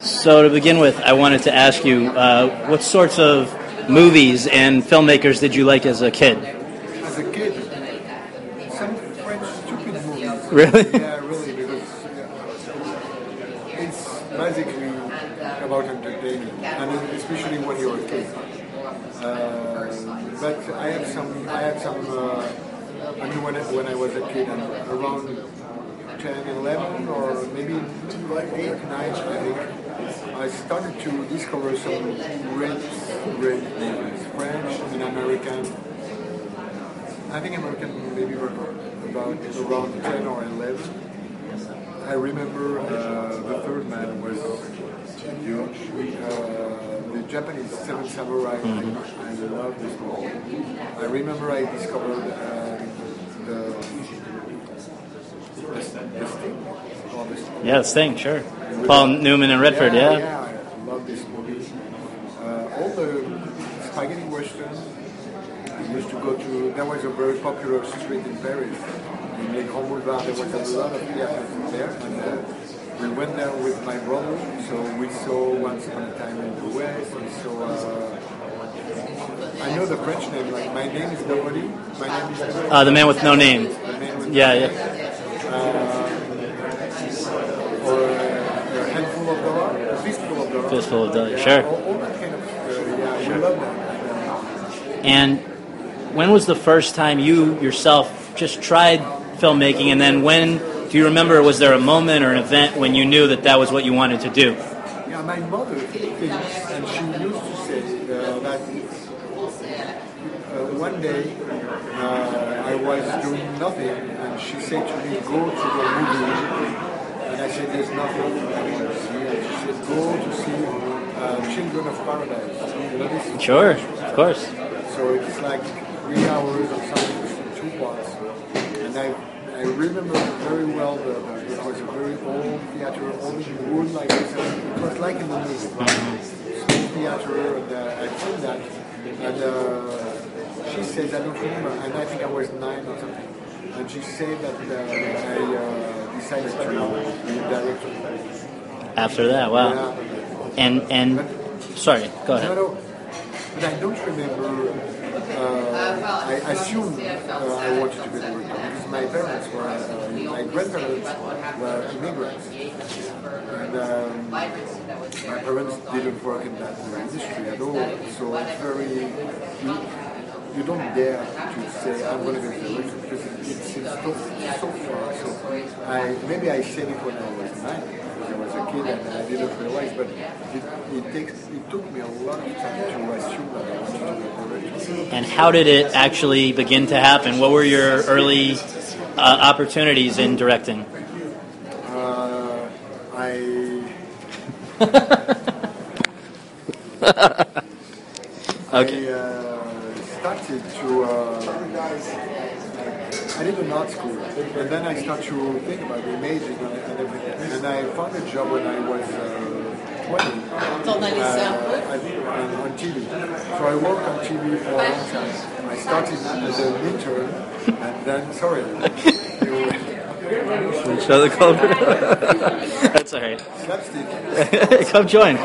So to begin with, I wanted to ask you, what sorts of movies and filmmakers did you like as a kid? As a kid, some French stupid movies. Really? Yeah, really, because it's basically about entertainment, and especially when you're a kid. But I mean, when I was a kid, and around 10, 11, or maybe 8, 9, I think, I started to discover some great movies, French and American. I think American maybe were about around 10 or 11. I remember The Third Man was huge. The Japanese Seven Samurai, I love this movie. I remember I discovered the Sting. Yeah, Sting, sure. Paul Newman and Redford, yeah. Yeah, I love this movie. All the spaghetti westerns. I used to go to. There was a very popular street in Paris, in Les Grands Boulevards. There was a lot of theaters there, and we went there with my brother. So we saw Once Upon a Time in the West. We saw. I know the French name. Like My Name Is Nobody. My name is Nobody. The Man with No Name. Yeah, yeah. Or a handful of dollars, a fistful of dollars. Fistful of dollars, sure. All that kind of. Yeah, we love that. And when was the first time you yourself just tried filmmaking, and then when, do you remember, was there a moment or an event when you knew that that was what you wanted to do? Yeah, my mother thinks, and she used to say that one day I was doing nothing, and she said to me, go to the movie. And I said, there's nothing I want to see. And she said, go to see Children of Paradise. You know this? Sure, of course. So it's like 3 hours or something, 2 parts. And I remember very well it was a very old theater, all in wood like this. It was like in the movie. Small theater, and I've seen that. And she says, I don't remember, and I think I was 9 or something. And she said that I decided to be a director. After that, wow. Yeah. And sorry, go ahead. No, but I don't remember. I assumed I wanted to be a director because my parents were, my grandparents were immigrants. And my parents didn't work in that industry at all. So it's very. You don't dare to say I'm going to be a director because it's so far. So maybe I said it when I was 9 because I was a kid and I didn't realize. But it took me a lot of time to assume that I wanted to be a director. And how did it actually begin to happen? What were your early opportunities in directing? Okay. Started to. I did an art school, and then I started to think about imaging and everything. And I found a job when I was 20. On TV. So I worked on TV for a long time. I started as an intern, and then Show the culprit. That's all right. Slapstick. Come join. And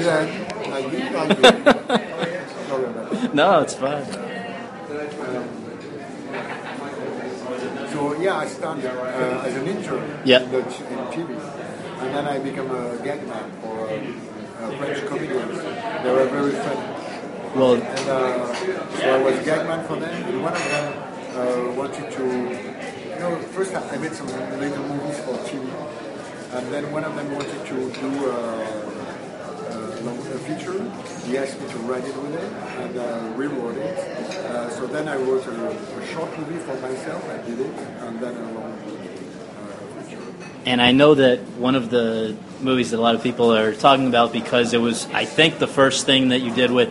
then I did. No, it's fine. So yeah, I started as an intern in TV, and then I became a gag man for French comedians. They were very funny. Well, and so I was gag man for them, and one of them wanted to. First I made some little movies for TV, and then one of them wanted to do a feature. He asked me to write it with him and rewrote it. So then I wrote a short movie for myself. I did it, and then a long feature. And I know that one of the movies that a lot of people are talking about because it was, I think, the first thing that you did with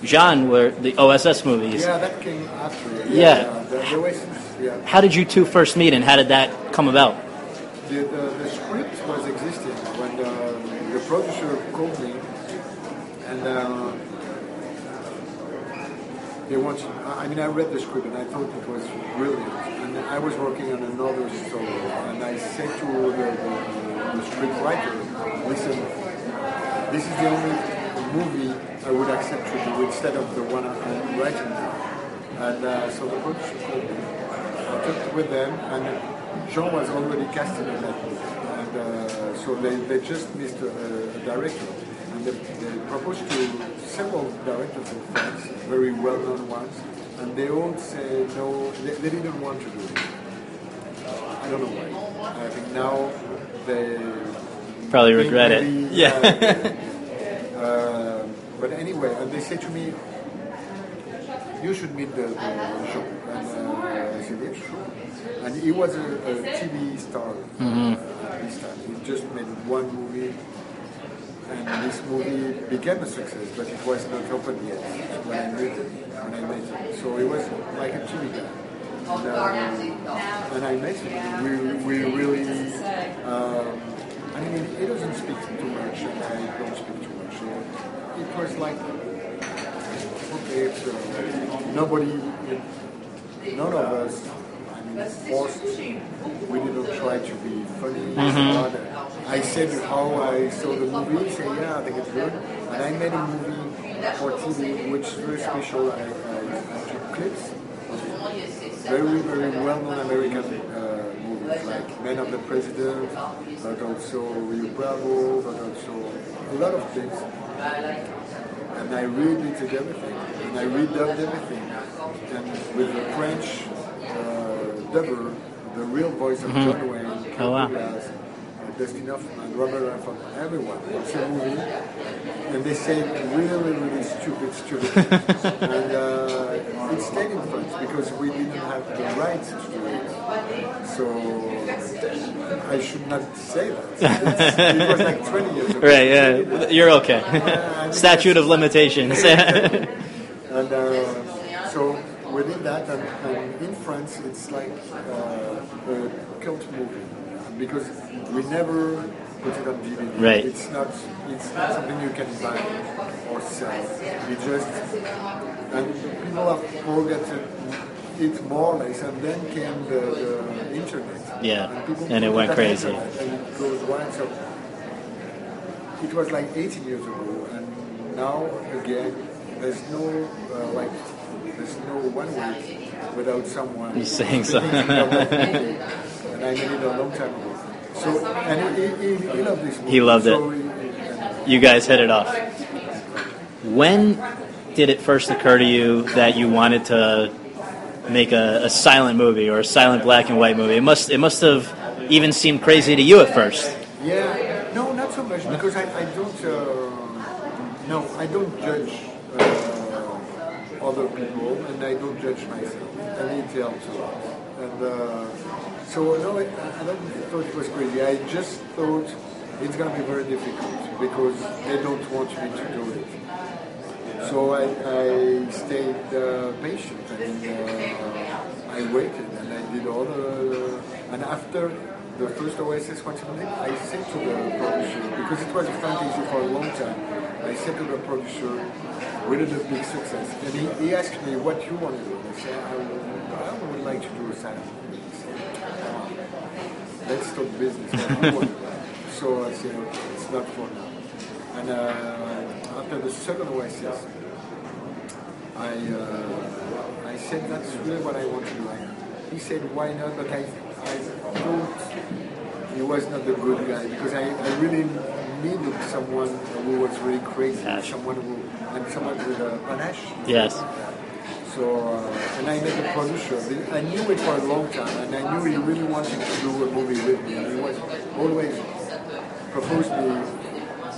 Jean were the OSS movies. Yeah, that came after. Yeah. The Oasis. Yeah. How did you two first meet, and how did that come about? The script was existing when the producer called me, and they wanted. I mean, I read the script and I thought it was brilliant. And I was working on another story, and I said to the script writer, "Listen, this is the only movie I would accept to do instead of the one I'm writing now." And so the producer called me. I talked with them, and Jean was already casting in that movie. And so they just missed a director. And they proposed to several directors in France, very well-known ones, and they all said no, they didn't want to do it. I don't know why. I think now they probably regret it. Yeah. But anyway, and they say to me, "You should meet the Jean." And I said, "Yes, sure." And he was a TV star at this time. He just made one movie, and this movie became a success, but it was not open yet when I met him. So he was like a TV guy. And I met him. We really. I mean, he doesn't speak too much, and I don't speak too much. So it was like, okay, so nobody, none of us, I mean, forced, we didn't try to be funny. I said how I saw the movie, he said, yeah, I think it's good. And I made a movie for TV, which is very special. I took clips of very, very well-known American movies, like Men of the President, but also Rio Bravo, but also a lot of things. And I redid everything, and I redubbed everything. And with the French dubber, the real voice of John Wayne, Douglas, Dustin Hoffman, Robert Redford, everyone. It's a movie, and they say really, really stupid. And it stayed in France because we didn't have the rights to do it. So I should not say that. It was like 20 years ago. Right, yeah, you're okay. Statute of limitations. And so we did that, and in France it's like a cult movie because we never put it on DVD. Right. It's not something you can buy or sell. It just, and people have forgotten it more or less, and then came the internet. Yeah, and it went crazy. And it goes wild. So it was like 18 years ago, and now again, there's no there's no 1 week without someone. He's saying so. And I made it a long time ago. So, and he loved this movie. He loved it. You guys hit it off. When did it first occur to you that you wanted to make a silent movie or a silent black and white movie? It must have even seemed crazy to you at first. Yeah, no, not so much because I don't judge other people, and I don't judge myself. I need to help too. And so no, I don't thought it was crazy. I just thought it's going to be very difficult because they don't want me to do it. So I stayed patient, and I waited, and I did all and after the first OSS Quantum, I said to the producer, because it was a fantasy for a long time, I said to the producer, we did a big success, and he asked me what you want to do. I said, I would like to do a silent movie. He said, come on, let's talk business. What do you want to do? So I said, okay, it's not for now. And after the second OSS, I said, that's really what I want to do. He said, why not? But I thought he was not the good guy because I really needed someone who was really crazy, someone with a panache. Yes. So, and I met the producer. I knew it for a long time, and I knew he really wanted to do a movie with me. And he was always proposed me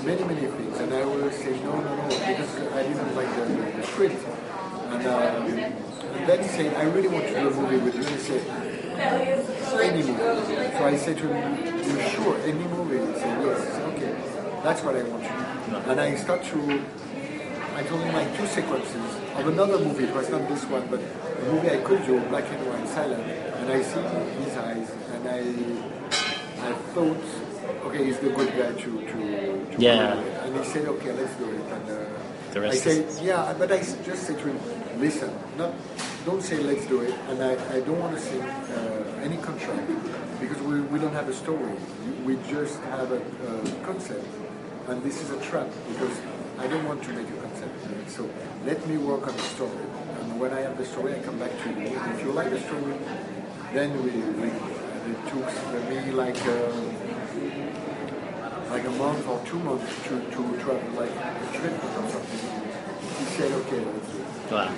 many things, and I always say no, because I didn't like the script. And then he said, I really want to do a movie with you. And he said, any movie. So I said to him, you sure, any movie? He said, yes. I said, okay, that's what I want to do. And I told him like 2 sequences of another movie. It was not this one, but a movie I could do, black and white, silent. And I see his eyes, and I thought, okay, he's the good guy to yeah. do it. And he said, okay, let's do it. The I rest say, is... yeah, but I just say to him, listen, don't say let's do it, and I don't want to say any contract, because we don't have a story. We just have a concept, and this is a trap, because I don't want to make a concept. So let me work on the story, and when I have the story, I come back to you. If you like the story, then we and it took me like a month or 2 months to travel like a trip or something. He said, okay, let's do it. Wow.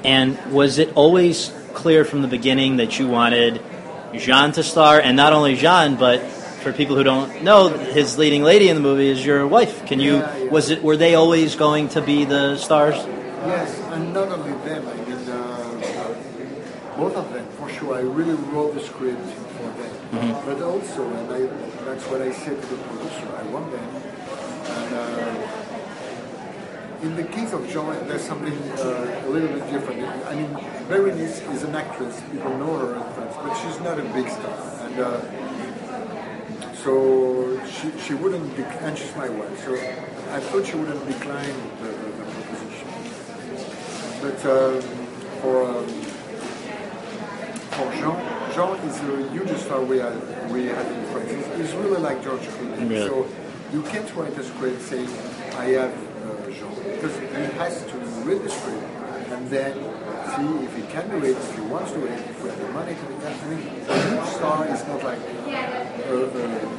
And was it always clear from the beginning that you wanted Jean to star, and not only Jean, but for people who don't know, his leading lady in the movie is your wife. Can you? Yeah. Were they always going to be the stars? Yes, and not only them. I mean, both of them for sure. I really wrote the script for them, but also, and that's what I said to the producer. I want them. And in the case of Jean, there's something a little bit different. I mean, Berenice is an actress. People know her in France, but she's not a big star. And so she wouldn't decline, and she's my wife, so I thought she wouldn't decline the proposition. But for Jean is the hugest star we had in France. He's really like George Clooney. Really? So you can't write a script saying, I have Jean, because he has to read the script and then see if he can do it, if he wants to do it, if we have the money to do it. I mean, a huge star is not like a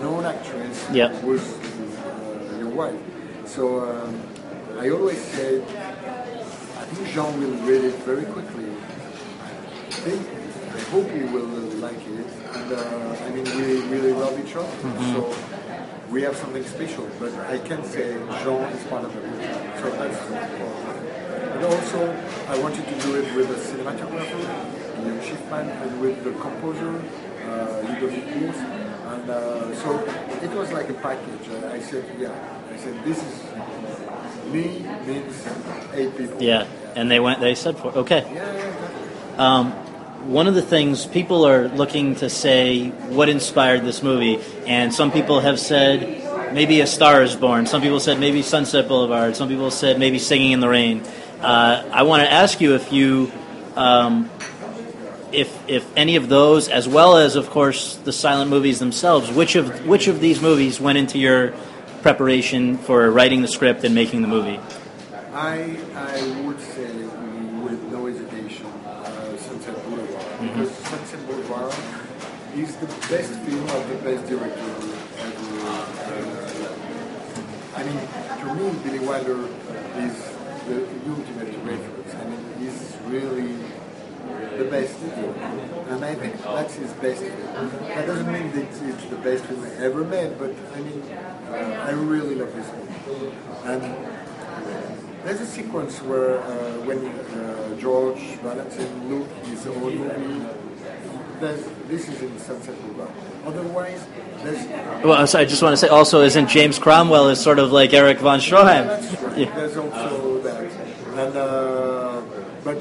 known actress who's your wife. So I always said, I think Jean will read it very quickly. I hope he will like it. And I mean, we really love each other. So we have something special. But I can't say Jean is part of the movie. So that's but also, I wanted to do it with a cinematographer, Guillaume Schiffman, and with the composer, Ludovic Bourse. And so it was like a package. I said, this is me means 8 people. Yeah, and they said for okay. Yeah. One of the things people are looking to say what inspired this movie, and some people have said maybe A Star Is Born. Some people said maybe Sunset Boulevard. Some people said maybe Singing in the Rain. I want to ask you if you, if any of those, as well as of course the silent movies themselves, which of these movies went into your preparation for writing the script and making the movie? I would say with no hesitation, Sunset Boulevard, because Sunset Boulevard is the best film of the best director ever. I mean, to me, Billy Wilder is the ultimate reference. I mean, he's really the best, and I think that's his best film. That doesn't mean that it's the best film ever made, but I mean, I really love this movie. And there's a sequence where when George Valentin look his own movie, this is in Sunset Boulevard. Otherwise, there's... Well, so I just want to say also, isn't James Cromwell is sort of like Eric von Stroheim? That's right. Yeah. There's also that. And, but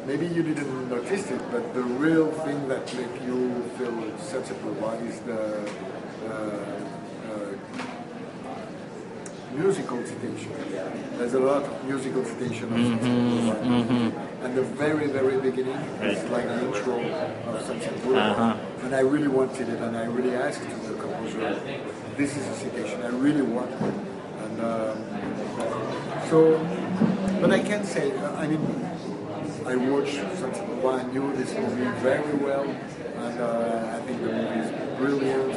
maybe you didn't notice it, but the real thing that makes you feel Sunset Boulevard is the musical citation. There's a lot of musical citation of Sunset Boulevard. And the very, very beginning is like the intro of Sunset Boulevard. And I really wanted it, and I really asked the composer, this is a citation, I really want it. And so, but I can say, I mean, I watched Sunset Boulevard, I knew this movie very well, and I think the movie is brilliant.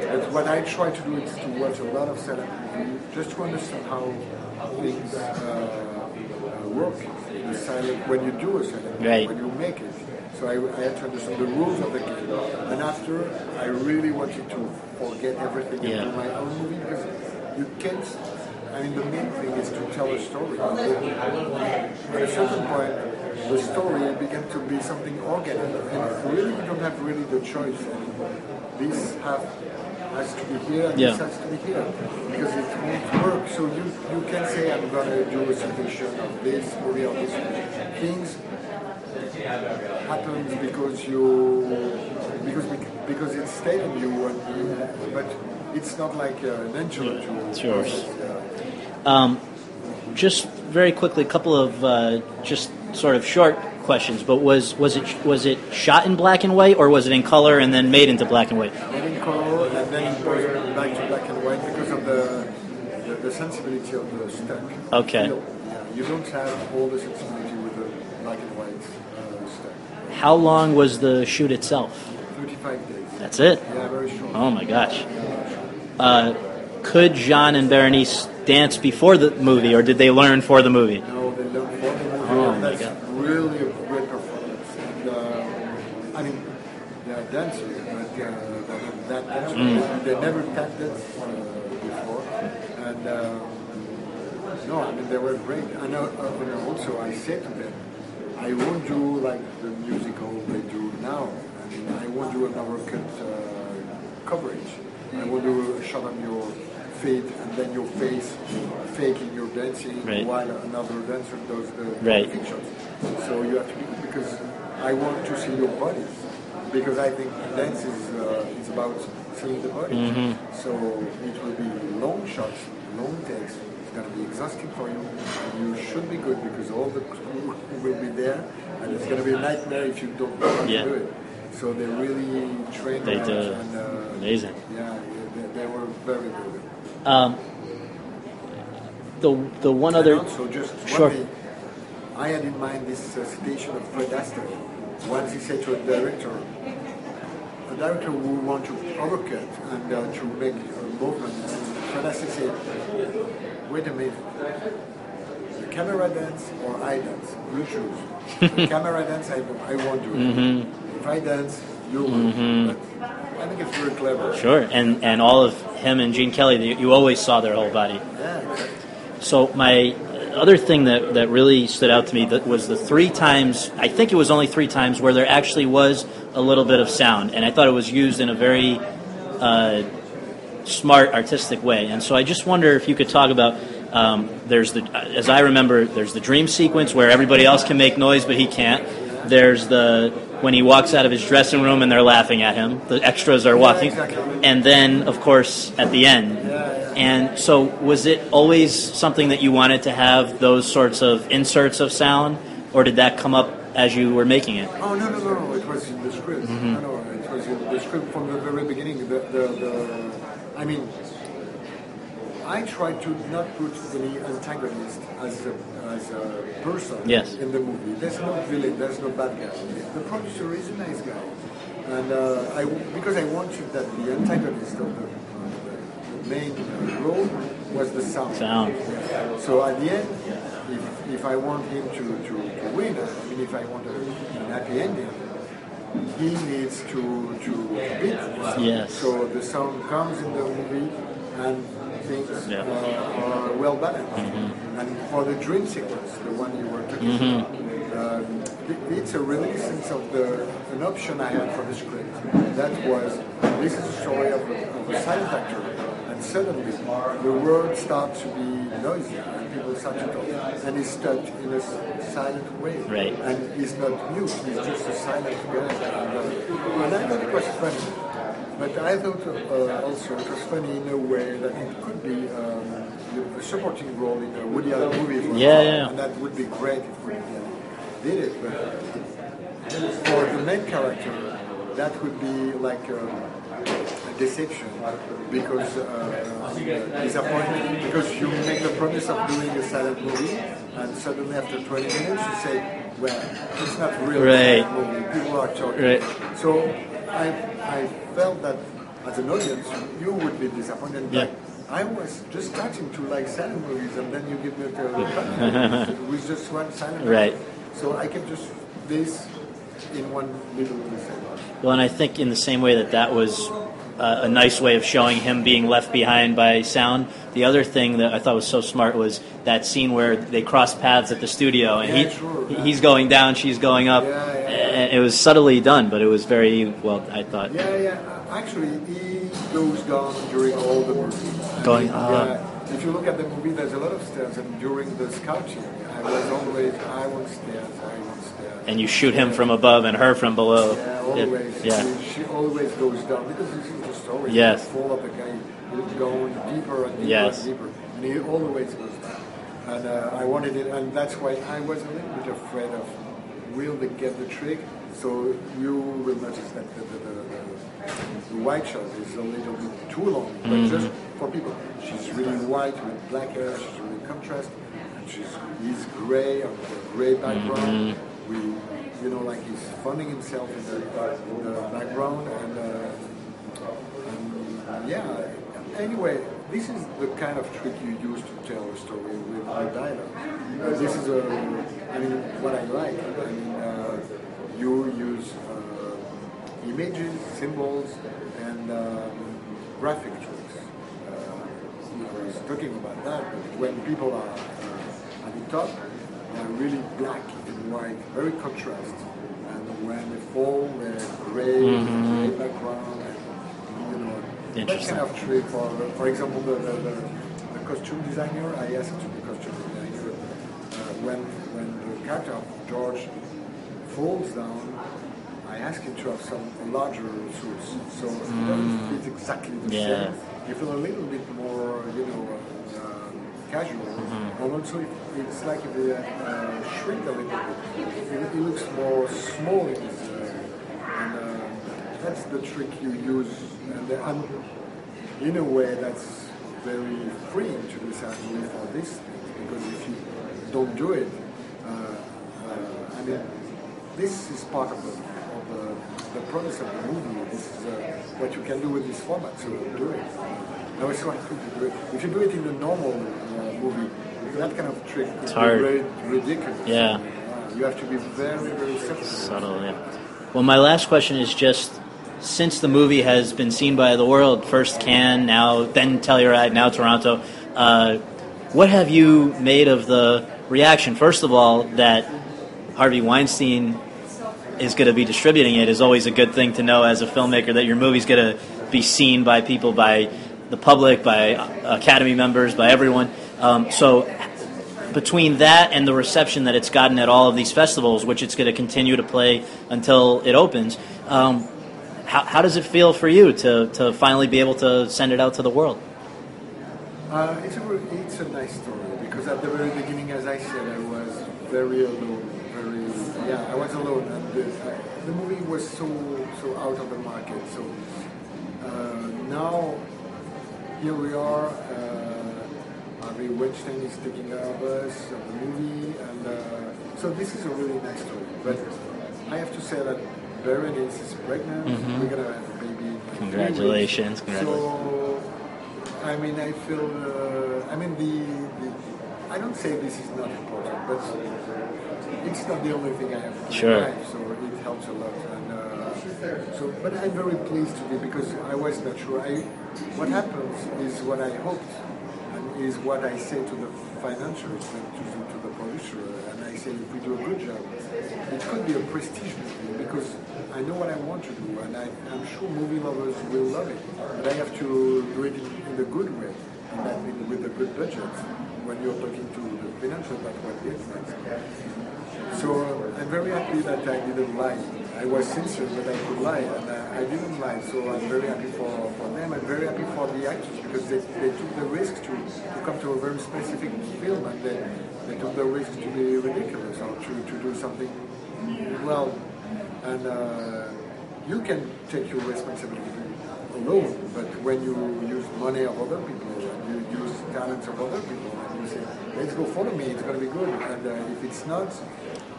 But what I try to do is to watch a lot of silent movies just to understand how things work. The silent, when you do a silent movie, when you make it. So I had to understand the rules of the game. And after, I really wanted to forget everything and do my own movie, because you can't. I mean, the main thing is to tell a story. At a certain point, the story began to be something organic, and really we don't have really the choice anymore. This has to be here, and this has to be here, because it won't work. So you can say, I'm going to do a citation of this movie or this movie. Things happen because it's stayed in you, but it's not like an angel to it's yours. just very quickly, a couple of just sort of short questions. But was it shot in black and white, or was it in color and then made into black and white? Made in color and then it goes back to black and white because of the sensibility of the stuck. Okay. You don't have all the sensibility with the black and white stuck. How long was the shoot itself? 35 days. That's it? Yeah, very short. Oh my gosh. Could Jean and Berenice dance before the movie, or did they learn for the movie? No, they learned for the movie. Oh and my that's God. really a great performance. And, I mean, they are dancers, but that they never tapped it before. And no, I mean, they were great. And also, I said to them, I won't do like the musical they do now. I mean, I won't do an overcut coverage. I won't do a shot on your feet and then your face faking your dancing while another dancer does the feet shots. So you have to be, because I want to see your bodies. Because I think dance is about seeing the body. So it will be long shots, long takes. It's going to be exhausting for you. And you should be good because all the crew will be there. And it's going to be a nightmare if you don't know how to do it. So they really trained They hard do. and Amazing. yeah, they were very good. The one other. And also, just Sure. one thing, I had in mind this citation of Fred Astaire. Once he said to a director who want to overcut and to make a movement, and Fred Astaire said, "Wait a minute, the camera dance or I dance? You choose. The camera dance, I won't do it. If I dance, you will." But I think it's very clever. Sure, and all of him and Gene Kelly, you always saw their whole body. Yeah, exactly. So my other thing that really stood out to me was the 3 times, I think it was only 3 times, where there actually was a little bit of sound, and I thought it was used in a very smart, artistic way. And so I just wonder if you could talk about, as I remember, there's the dream sequence where everybody else can make noise but he can't. There's when he walks out of his dressing room and they're laughing at him. The extras are walking. Exactly. And then, of course, at the end. And so was it always something that you wanted to have those sorts of inserts of sound, or did that come up as you were making it? Oh, no, it was in the script. No, it was in the script from the very beginning. I mean, I tried to not put any antagonist as a person in the movie. There's no villain, there's no bad guy. The producer is a nice guy. And because I wanted that the antagonist of the main role was the sound. So at the end, if I want him to win, I mean, if I want an happy ending, he needs to beat the sound. Yes. So the sound comes in the movie and things are well balanced. And for the dream sequence, the one you were talking about, it's a reminiscence of an option I had for the script. That was, this is a story of a silent actor. And suddenly, the world starts to be noisy, and people start to talk. And he's stuck in a silent way. Right. And he's not mute, he's just a silent guy. And I thought it was funny. But I thought also it was funny in a way that it could be a supporting role in a Woody Allen movie. And that would be great if we did it. But for the main character, that would be like a deception, because disappointment, because you make the promise of doing a silent movie and suddenly after 20 minutes you say, well, it's not really a silent movie, people are talking. So I felt that as an audience you would be disappointed. I was just starting to like silent movies, and then you give me a with just one silent movie. So I can just this in one little mistake. Well, and I think in the same way that was a nice way of showing him being left behind by sound. The other thing that I thought was so smart was that scene where they cross paths at the studio, and he's going down, she's going up. And it was subtly done, but it was very well, I thought. Actually, he goes down during all the movie. If you look at the movie, there's a lot of stairs, and during the scouting, I want stairs. And you shoot him from above and her from below. Always. She always goes down, because this is the story. It's full of the guy going deeper and deeper and deeper. And he always goes down. And I wanted it, and that's why I was a little bit afraid of will they get the trick. So you will notice that the white shot is a little bit too long, but just for people. She's really white with black hair, she's really contrast, and he's gray on the gray background. Like he's funding himself in the background, and yeah. Anyway, this is the kind of trick you use to tell a story with dialogue. This is what I like. You use images, symbols, and graphic tricks. I was talking about that, but when people are at the top, they're really black and white, very contrast. And when they fall, they're gray background. That kind of trick, for example, the costume designer, I asked the costume designer, when the character of George falls down, I asked him to have some larger suits, so it doesn't fit exactly the same. You feel a little bit more, casual, and also it's like if they shrink a little bit. It looks more small in his, that's the trick you use, and in a way that's very freeing to do something for this thing, because if you don't do it, this is part of the process of the movie. This is what you can do with this format, so do it. I was so happy to do it. If you do it in a normal movie, that kind of trick is very ridiculous. Yeah. You have to be very, very subtle. Yeah. Well, my last question is just, since the movie has been seen by the world, first Cannes, then Telluride, now Toronto, what have you made of the reaction? First of all, that Harvey Weinstein is going to be distributing it is always a good thing to know as a filmmaker, that your movie's going to be seen by people, by the public, by Academy members, by everyone. So between that and the reception that it's gotten at all of these festivals, which it's going to continue to play until it opens, how does it feel for you to finally be able to send it out to the world? It's a nice story, because at the very beginning, as I said, I was very alone. I was alone, and the movie was so out of the market. So now here we are. Harvey Weinstein is taking care of us, of the movie, and so this is a really nice story. But I have to say that Berenice is pregnant. We're gonna have a baby. Congratulations! So I feel. I don't say this is not important, but it's not the only thing I have to do in life, so it helps a lot. And but I'm very pleased to be, because I was not sure. What happens is what I hoped, and is what I say to the financiers and to the producer. And I say, if we do a good job, it could be a prestige movie, because I know what I want to do, and I'm sure movie lovers will love it. But I have to do it in the good way, and that means with a good budget. When you're talking to the financial, that's what it is. So I'm very happy that I didn't lie. I was sincere, but I could lie, and I didn't lie. So I'm very happy for them. I'm very happy for the actors, because they took the risk to come to a very specific film, and they took the risk to be ridiculous, or to do something well. And you can take your responsibility alone, but when you use money of other people, and you use talents of other people, and you say, let's go follow me, it's going to be good, and if it's not,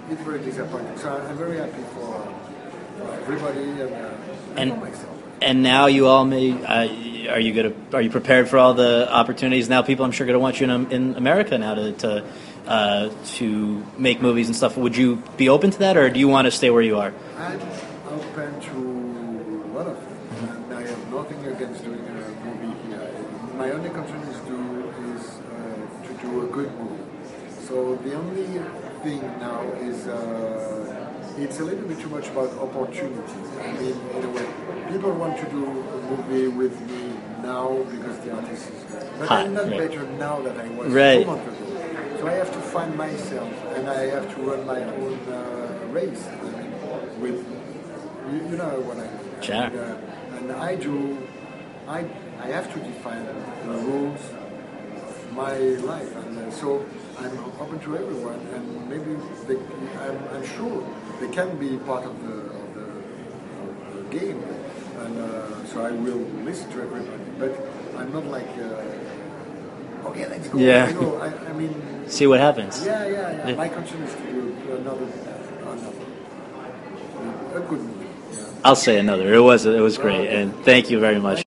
it's very disappointing. So I'm very happy for everybody, and for myself. And now you all are you prepared for all the opportunities? Now people, I'm sure, going to want you in America now to make movies and stuff. Would you be open to that, or do you want to stay where you are? I'm open to a lot of things, and I have nothing against doing a movie here. My only concern is to do a good movie. So the only thing now is it's a little bit too much about opportunity. In a way, people want to do a movie with me now because the artist is good. But I'm not better now than I was 2 months ago. So I have to find myself, and I have to run my own race. With you know what I mean. Sure. And I have to define the rules of my life, and so I'm open to everyone, and maybe I'm sure they can be part of the game, and so I will listen to everybody, but I'm not like okay, let's go. Yeah. I mean, see what happens. Yeah. My conscience is to do another a good movie. Yeah. I'll say another. It was great, and thank you very much.